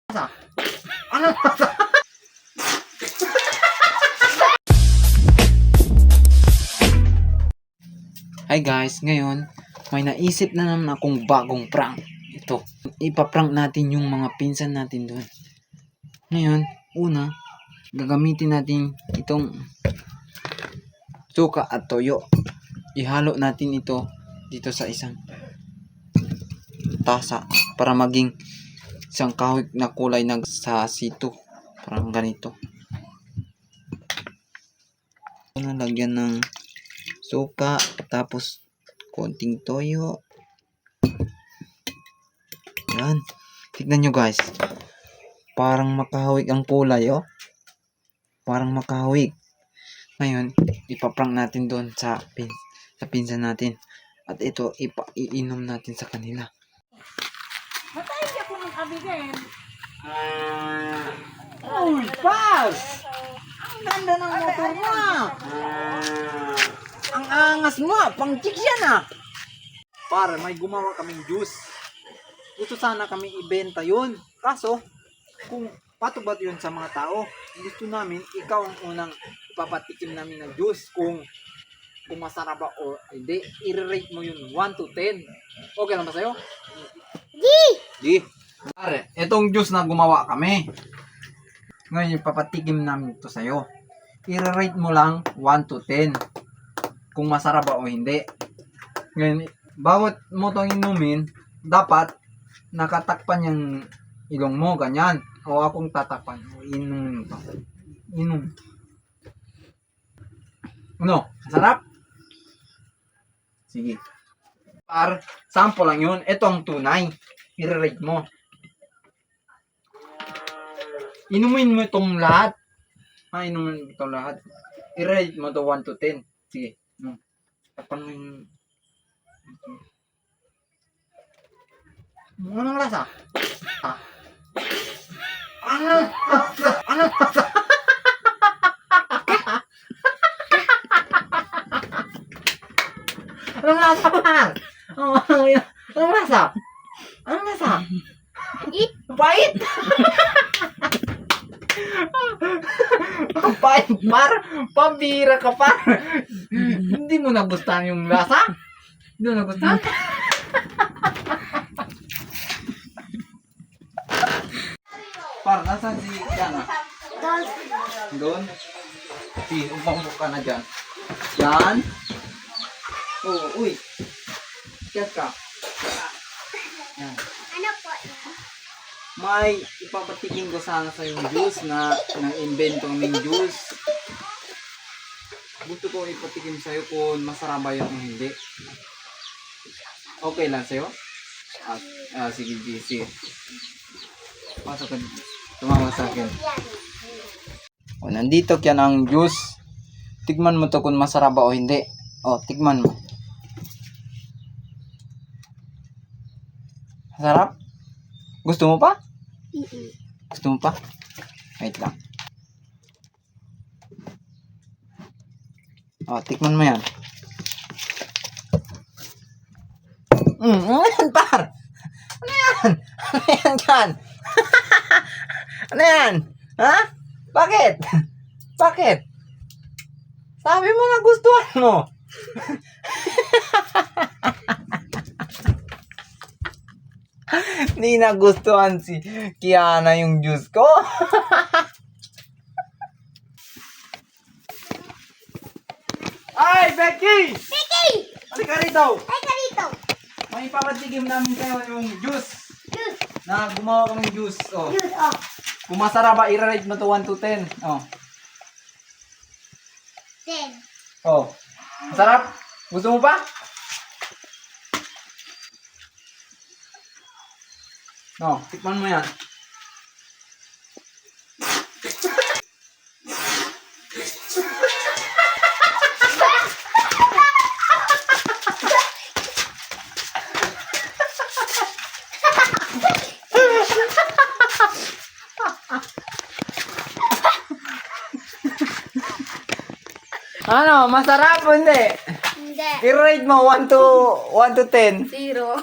Ano? Hi guys, ngayon may naisip na naman akong bagong prank. Ito, ipaprank natin yung mga pinsan natin doon. Ngayon, una, gagamitin natin itong suka at toyo. Ihalo natin ito dito sa isang tasa para maging isang kahig na kulay sa sito. Parang ganito. Nalagyan ng suka, tapos konting toyo. Yan. Tignan nyo guys. Parang makahawig ang kulay, oh. Parang makahawig. Ngayon, ipaprank natin doon sa pinsan natin. At ito, iinom natin sa kanila. Matay siya po ng kabigin. Uy, Paz! Ang ganda ng motor mo, ah. Ang angas mo, pang chicks yan, ah. Para may gumawa kaming juice. Gusto sana kami ibenta yun. Kaso, kung patubad yun sa mga tao, gusto namin ikaw ang unang ipapatikim namin ng juice. Kung masarap ba o hindi, i-rate mo yun 1 to 10. Okay lang ba sa'yo? Di. Pare, itong juice na gumawa kami. Ngayon, ipapatikim namin ito sa'yo. I-rate mo lang 1 to 10. Kung masarap ba o hindi. Ngayon, bawat mo itong inumin, dapat nakatakpan yung ilong mo, ganyan. O akong tatakpan. Inom ito. Inom. Ano? Masarap? Sige. Sample lang yun. Ito ang tunay. I-rate mo. Inumin mo itong lahat. Inumin mo itong lahat. I-rate mo to 1 to 10. Sige. Tapan mo yung... Anong lasa? Anong lasa? Anong lasa? Anong lasa ba? Anong lasa? Anong lasa? Pait! Ang pait, par! Pambira ka, par! Hindi mo nagustuhan yung lasa? Hindi mo nagustuhan? Par, nasan si Yana? Doon? Si, upang ka na dyan. Yan. Oo, uy. Kiyat ka. Yan. Ano po? May ipapatikin ko sana sa yung juice na nang-invento kaming juice. Gusto ko ipatikin sa'yo kung masarap ba yun o hindi. Okay lang sa'yo? Sige, sige. Pasok ka. Tumawag sa akin. O, nandito kyan ang juice. Tigman mo to kung masarap ba o hindi. O, tigman mo. Masarap? Gusto mo pa? Gusto mo pa? Wait lang. O, tikman mo yan. Ano yan, par? Ano yan? Ano yan, kan? Ano yan? Ha? Bakit? Bakit? Sabi mo na gustuhan mo. Hindi nagustuhan si Kiana yung juice ko. Ay, Becky! Becky! Halika rito. Ay, karito! May ipapatikim namin kayo yung juice. Juice! Na gumawa kaming juice. Oh. Juice, oh. Kung masarap ba, i-rate mo to 1 to 10. Oh. 10. Oh. Masarap? Gusto mo pa? No, tikman mo yan. Ano, masarap o hindi? Hindi. I-rate mo 1 to 10. 0.